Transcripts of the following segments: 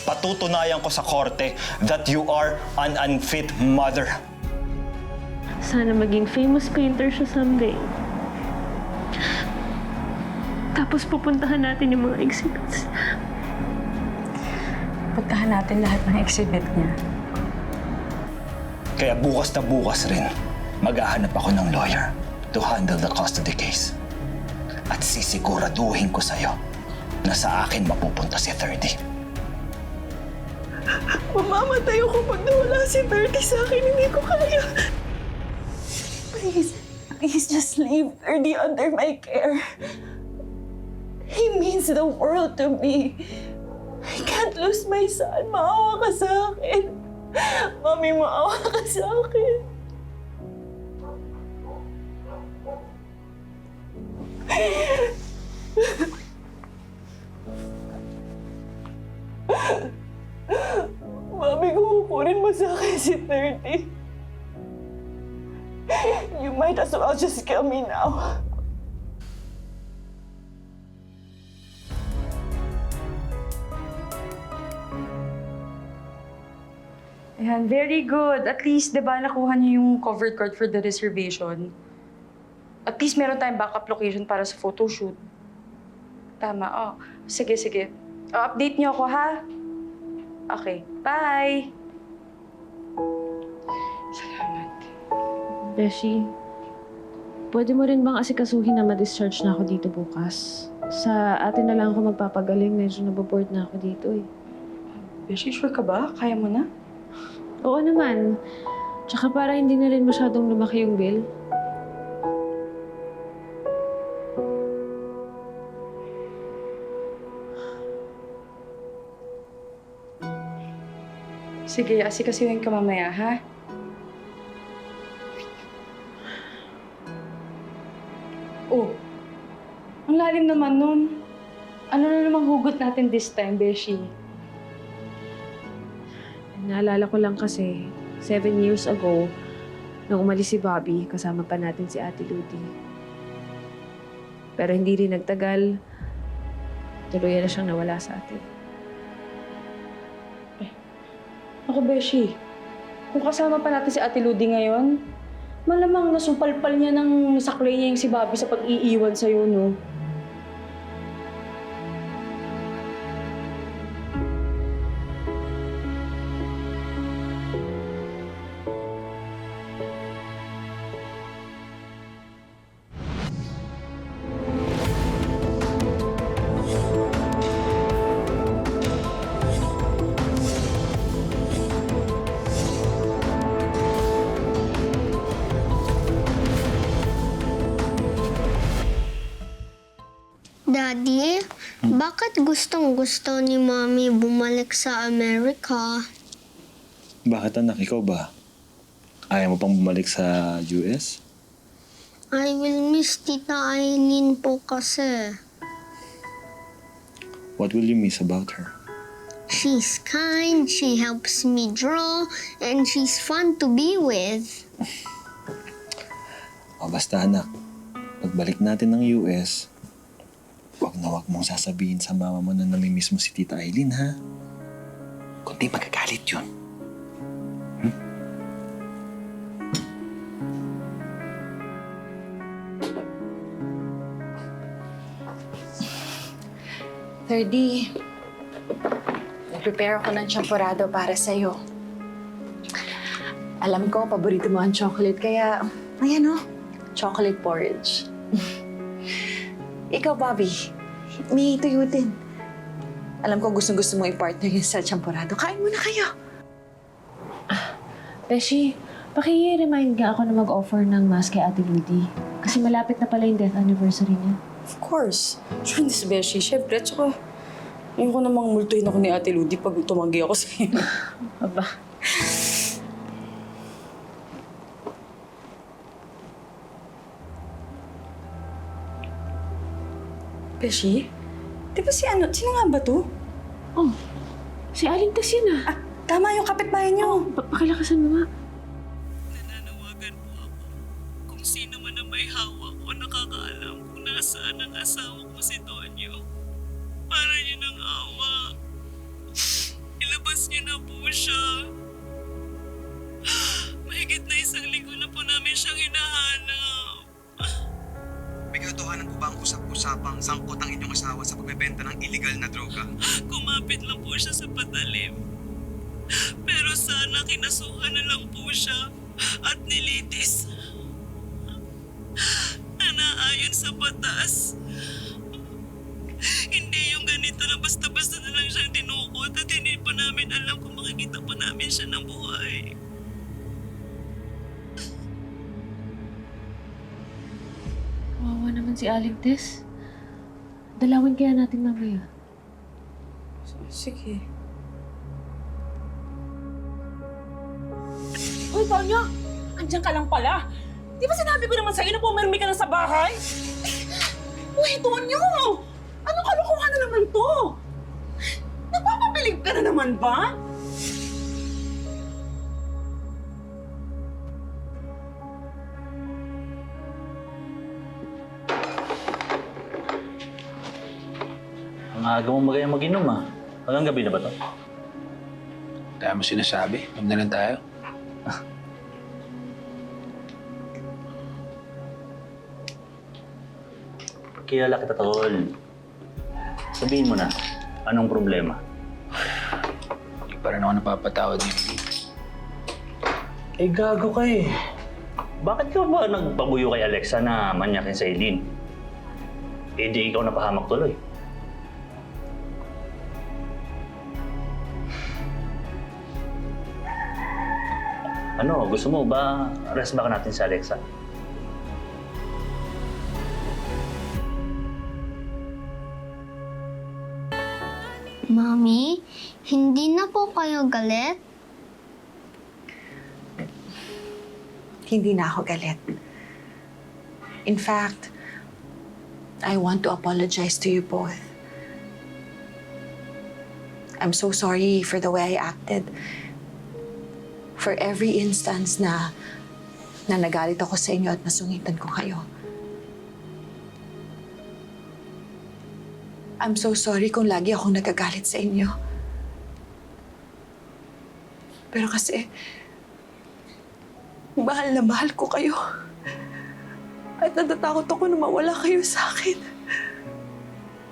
patutunayan ko sa korte that you are an unfit mother. Sana maging famous painter siya someday. Tapos pupuntahan natin yung mga exhibits. Puntahan natin lahat ng exhibit niya. Kaya bukas na bukas rin, maghahanap ako ng lawyer to handle the custody case. At sisiguraduhin ko sa'yo na sa akin mapupunta si 30. Mamamatay ako pag nawala si 30 sa akin. Hindi ko kaya. Please just leave 30 under my care. He means the world to me. I can't lose my son. Maawa ka sa akin. Mami, maawa ka sa akin. Mami, kung kukunin mo sa akin si 30, you might as well just kill me now. Ayan, very good. At least, di ba, nakuha niyo yung covered card for the reservation. At least meron tayong backup location para sa photoshoot. Tama, oh. Sige, sige. Update niyo ako, ha? Okay, bye! Salamat. Beshi, pwede mo rin bang asikasuhin na ma-discharge na ako dito bukas? Sa atin na lang ako magpapagaling. Medyo naboboard na ako dito eh. Beshi, sure ka ba? Kaya mo na? Oo naman. Tsaka para hindi na rin masyadong lumaki yung bill. Sige, asikasuhin ka mamaya, ha? Oh, ang lalim naman nun. Ano na namang hugot natin this time, Beshi? Naalala ko lang kasi, 7 years ago, nung umalis si Bobby, kasama pa natin si Ate Ludi. Pero hindi rin nagtagal, tuluyan na siyang nawala sa atin. Ako, Beshi, kung kasama pa natin si Ate Ludi ngayon, malamang nasumpalpal niya ng nasaklay niya yung si Bobby sa pag-iiwan sa'yo, no? Daddy, bakit gustong-gusto ni Mommy bumalik sa Amerika? Bakit anak, ikaw ba? Ayaw mo pang bumalik sa US? I will miss Tita Aileen po kasi. What will you miss about her? She's kind, she helps me draw, and she's fun to be with. O basta anak, pagbalik natin ng US, wag na wag mong sasabihin sa mama mo na namimiss mo si Tita Aileen, ha? Kundi magagalit yun. Thirdy, nag-prepare ako ng champorado para sa'yo. Alam ko, paborito mo ang chocolate, kaya, ayan o, chocolate porridge. Ikaw, Bobby, may tuyo din. Alam ko gustong-gusto mo i-partner yun sa champorado. Kain muna kayo. Beshi, paki-remind nga ako na mag-offer ng mask kay Ate Ludi. Kasi malapit na pala yung death anniversary niya. Of course. Sure, Miss Beshi. Siyempre, tsaka ngayon ko namang multuhin ako ni Ate Ludi pag tumanggi ako sa inyo. Aba. Beshi? Di ba si ano? Sino nga ba to? Oh, si Aling Tas yun ah. Tama yung kapitbahay niyo. Pakilakasan mo nga. Nananawagan po ako kung sino man ang may hawak o nakakaalam kung nasaan ang asawa ko si Tonyo. Para niyo ng awa. Ilabas niyo na po siya. Mahigit na 1 linggo na po namin siyang hinahanap. May katotohanan po ba ang usap-usapang sangkot ang inyong asawa sa pagbebenta ng illegal na droga? Kumapit lang po siya sa patalim. Pero sana kinasuhan na lang po siya at nilitis. Na naayon sa batas. Hindi yung ganito na basta-basta na lang siyang dinukot at hindi pa namin alam kung makikita pa namin siya ng buhay. Kawawa naman si Aling Tess. Dalawin kaya natin mamaya. Sige. Uy, Tonya! Andiyan ka lang pala. Di ba sinabi ko naman sa'yo na pumirmi ka na sa bahay? Uy, Tonya! Anong kalokohan na naman to? Nagpapabilib ka na naman ba? Ang aga mo mag-inom ah. Hanggang gabi na ba to? Kaya mo sinasabi, huwag na lang tayo. Kilala kita, tol. Sabihin mo na, anong problema? Hindi pa rin ako napapatawad niyo. Eh, gago ka eh. Bakit ka ba nagpabuyo kay Alexa na manyakin sa Eileen? Eh, di ikaw napahamak tuloy. Ano, gusto mo ba rest back natin sa Alexa? Mommy, hindi na po kayo galit? Hindi na ako galit. In fact, I want to apologize to you both. I'm so sorry for the way I acted. For every instance na nagalit ako sa inyo at nasungitan ko kayo. I'm so sorry kung lagi akong nagagalit sa inyo. Pero kasi, mahal na mahal ko kayo. At natatakot ako na mawala kayo sa akin.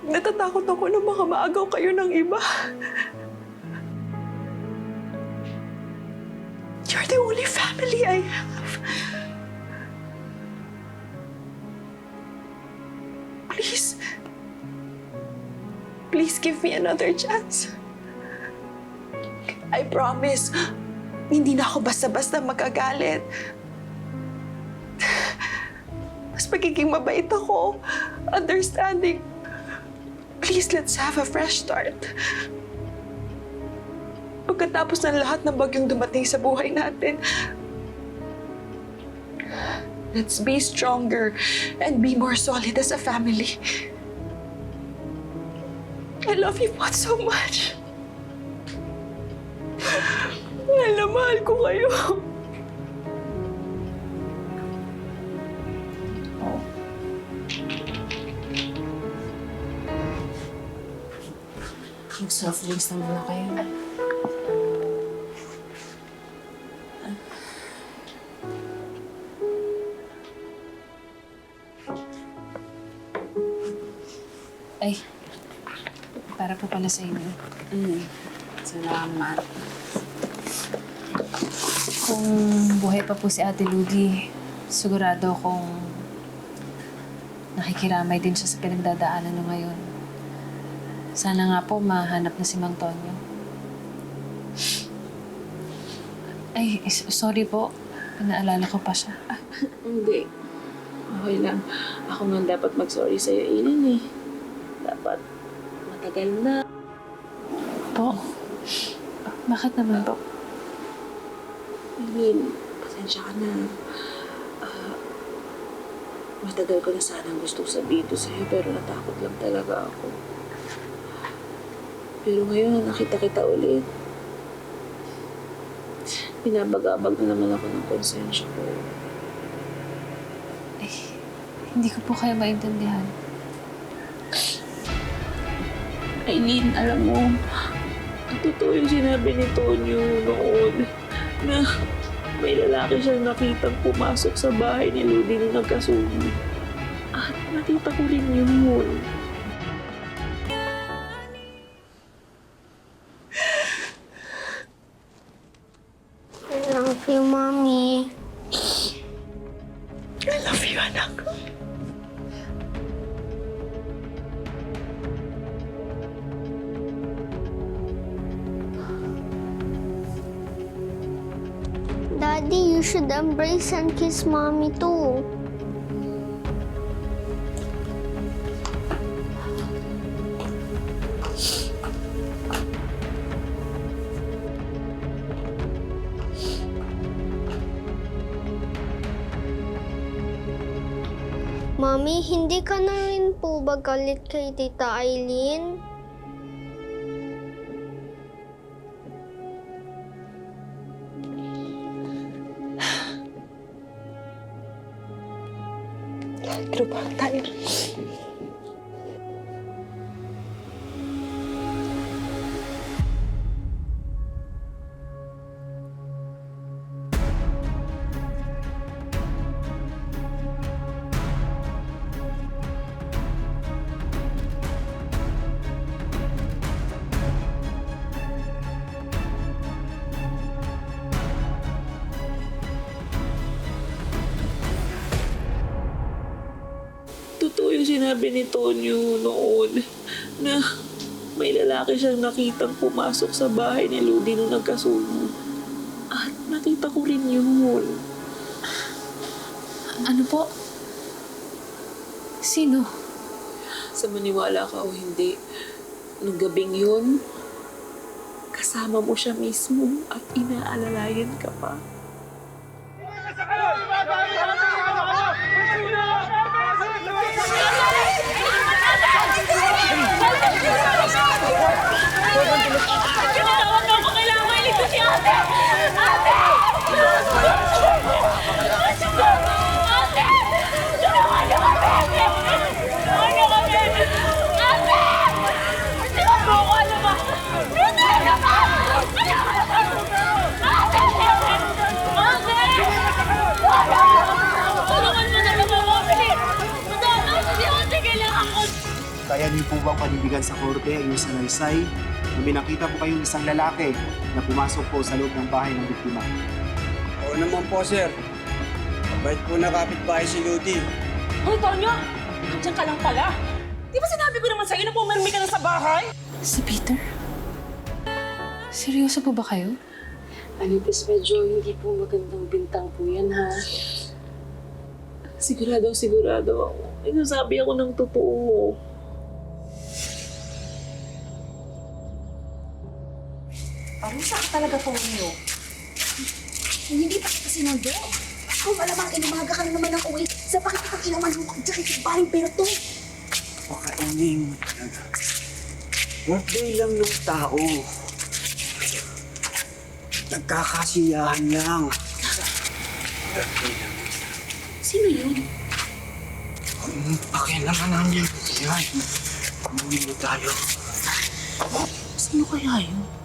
Natatakot ako na baka maagaw kayo ng iba. You're the only family I have. Please give me another chance. I promise, hindi na ako basta-basta magagalit. Mas magiging mabait ako, understanding. Please, let's have a fresh start. Pagkatapos ng lahat ng bagyong dumating sa buhay natin, let's be stronger and be more solid as a family. I love you both so much. Mahal na mahal ko kayo. Mag-soft drinks na muna kayo. Ay, para po pala sa inyo. Salamat. Kung buhay pa po si Ate Ludi, sigurado kung nakikiramay din siya sa pinagdadaanan niyo ngayon. Sana nga po mahanap na si Mang Tonyo. Ay, sorry po. Pinaalala ko pa siya. Hindi. Okay lang. Ako nga dapat mag-sorry sa'yo, Eileen eh. Dapat matagal na. Po? Bakit naman po? Eileen, pasensya ka na. Matagal ko na sanang gusto sabihin to sa'yo pero natakot lang talaga ako. Pero ngayon, nakita kita ulit. Pinabagabag na naman ako ng konsensya ko. Hindi ko po kayo maintindihan. Eileen, alam mo, Totoo yung sinabi ni Tonyo noon na may lalaki siyang nakitang pumasok sa bahay ni Ludi nung nagkasundo. At nakita ko rin yun. I love you, Mommy. I love you, anak. Daddy, you should embrace and kiss Mommy too. Mommy, hindi ka na rin po ba galit kay Tita Aileen? Trabaho tayo. Totoo yung sinabi ni Tonyo noon na may lalaki siyang nakitang pumasok sa bahay ni Ludi nung nagkasundo. At nakita ko rin yun. Ano po? Sino? Sa maniwala ka o hindi, nung gabing yun, kasama mo siya mismo at inaalalayan ka pa. Kaya niyo po bang panindigan sa korte ang inyong sanaysay na may nakita po kayong isang lalaki na pumasok po sa loob ng bahay ng biktima? Oo naman po, sir. Mabait po na kapitbahay si Ludi. Hoy, Tonyo! Nandiyan ka lang pala. Di ba sinabi ko naman sa'yo na pumirmi ka na sa bahay? Si Peter? Seryoso po ba kayo? Alitis, medyo hindi po magandang bintang po yan, ha? Sigurado ako. Sinasabi ako ng totoo. Parusa ka talaga, Tonyo. Hindi pa kita sinundo. Kung malamang inumaga ka na naman ng uwi sa pakikipag-inaman mo kung dyan kay Baring Berto. Pakaining. Birthday lang ng tao. Nagkakasiyahan lang. Birthday lang. Sino yun? Pakialaman namin yan. Umuwi na tayo. Sino kaya yun?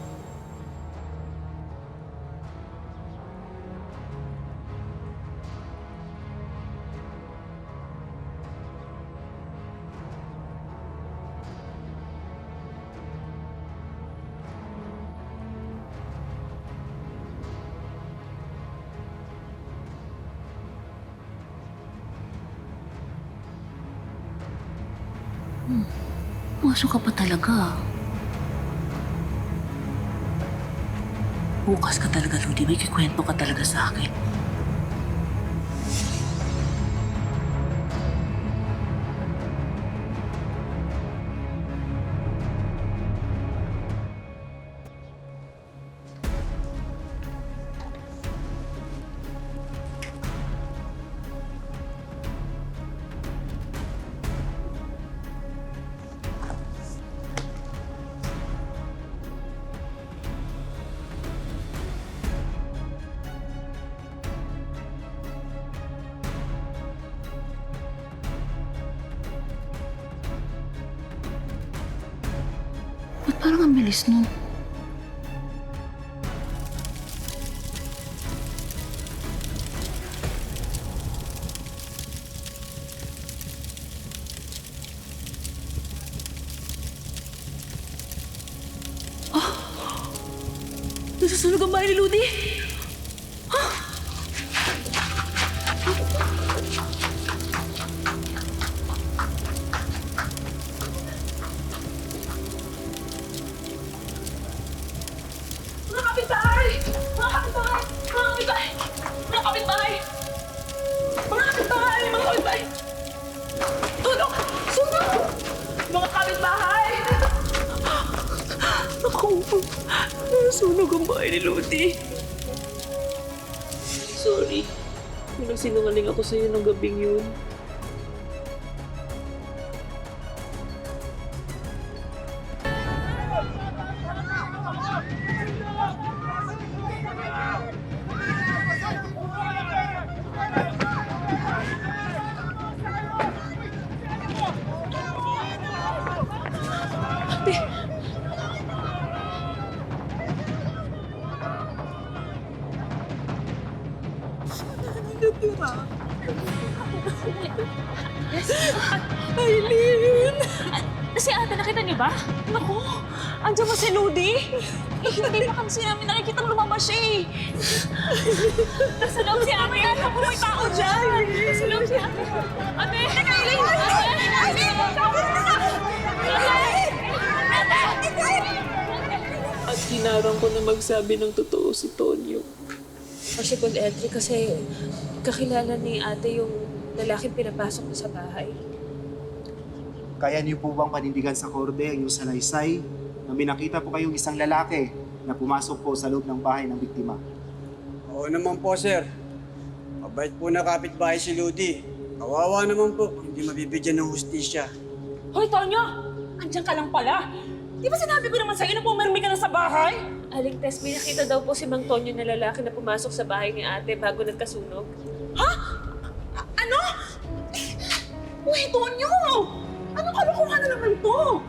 Pumasok ka pa talaga. Bukas ka talaga, Ludi. May kikwento ka talaga sa akin. Ba't parang ang bilis no? Nasusunog ang bahay ni Ludi! Mga kapitbahay! Mga kapitbahay! Mga kapitbahay! Mga kapitbahay! Mga kapitbahay! Mga kapitbahay! Tulong! Sunog! Mga kapitbahay! Ako, nasunog ang bahay ni Ludi. Sorry. Kung nagsinungaling ako sa'yo ng gabing yun. Aileen! Si ate, nakita niyo ba? Naku, andiyan ba si Ludi? Hindi pa kasi namin nakikita lumabas siya eh. Nasa loob si ate. Naku, may tao dyan. Nasa loob si ate. Ate! Teka, Aileen! Aileen! At hinarang ko na magsabi ng totoo si Tonyo. Second entry kasi kakilala ni ate yung lalaking pinapasok na sa bahay. Kaya niyo po bang panindigan sa korte ang inyong salaysay na may nakita po kayong isang lalaki na pumasok po sa loob ng bahay ng biktima? Oo naman po, sir. Mabait po na kapitbahay si Ludi. Kawawa naman po, hindi mabibigyan ng hustisya. Hoy, Tonyo! Andiyan ka lang pala. Di ba sinabi ko naman sa'yo na pumirmi ka na sa bahay? Aling Tess, may nakita daw po si Mang Tonyo na lalaki na pumasok sa bahay ni ate bago nagkasunog. Ha? Ano? Uy, Tonyo! Anong kalokohan na naman to?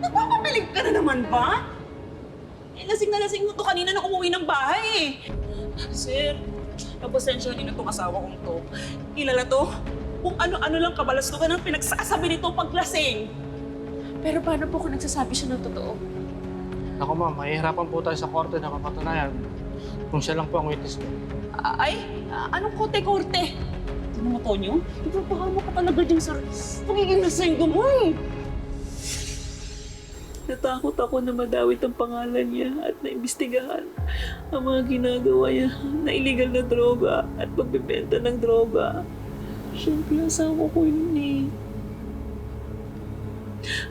Nagpapapilig ka na naman ba? Lasing na lasing mo to kanina nung umuwi ng bahay eh. Sir, napasensya niyo na itong asawa kong to. Kilala to? Kung ano-ano lang kabalastugan ang pinagsasabi nito paglasing. Pero paano po kung nagsasabi siya ng totoo? Ako ma'am, mahihirapan po tayo sa korte na mapatunayan kung siya lang po ang witness ko. Anong korte-korte? Ano mo, Tonyo? Ipapahama ka talaga dyan sa pagiging nasenggo mo eh. Natakot ako na madawit ang pangalan niya at naimbestigahan ang mga ginagawa niya na illegal na droga at pagbibenta ng droga. Siyempre, asawa ko yun eh.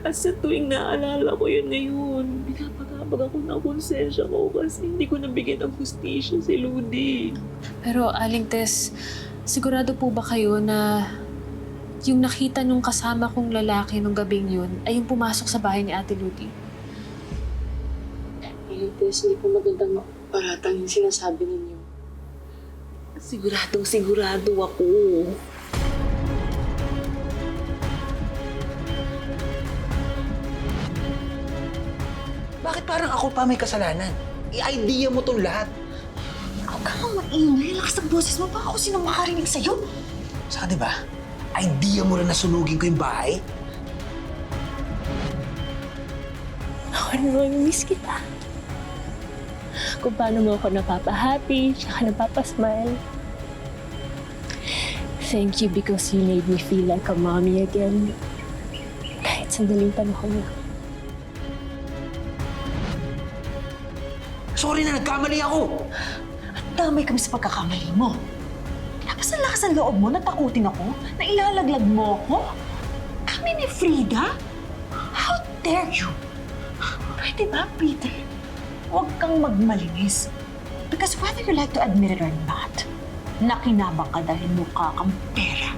At sa tuwing naaalala ko yun ngayon, pinapagabag ako ng konsensya ko kasi hindi ko nabigyan ng hustisya si Ludi. Pero Aling Tess, sigurado po ba kayo na yung nakita nung kasama kong lalaki nung gabing yun ay yung pumasok sa bahay ni Ate Ludi? Aling Tess, hindi po magandang paratang yung sinasabi ninyo. Sigurado ako. Bakit parang ako pa may kasalanan? I-idea mo tong lahat. Huwag kang maingay. Lakas ng boses mo. Baka ako sinong makarinig sa'yo. Saka diba, idea mo na nasunugin ko yung bahay? Ako naman, miss kita. Kung paano mo ako napapahappy, tsaka napapasmile. Thank you because you made me feel like a mommy again. Kahit sandaling panahon lang. Sorry na nagkamali ako! Damay kami sa pagkakamali mo. Tapos ang lakas ng loob mo, natakutin ako, na ilalaglag mo ako. Kami ni Frida? How dare you? Pwede ba, Peter? Huwag kang magmalinis. Because whether you like to admit it or not, nakinabang ka dahil mukha kang pera.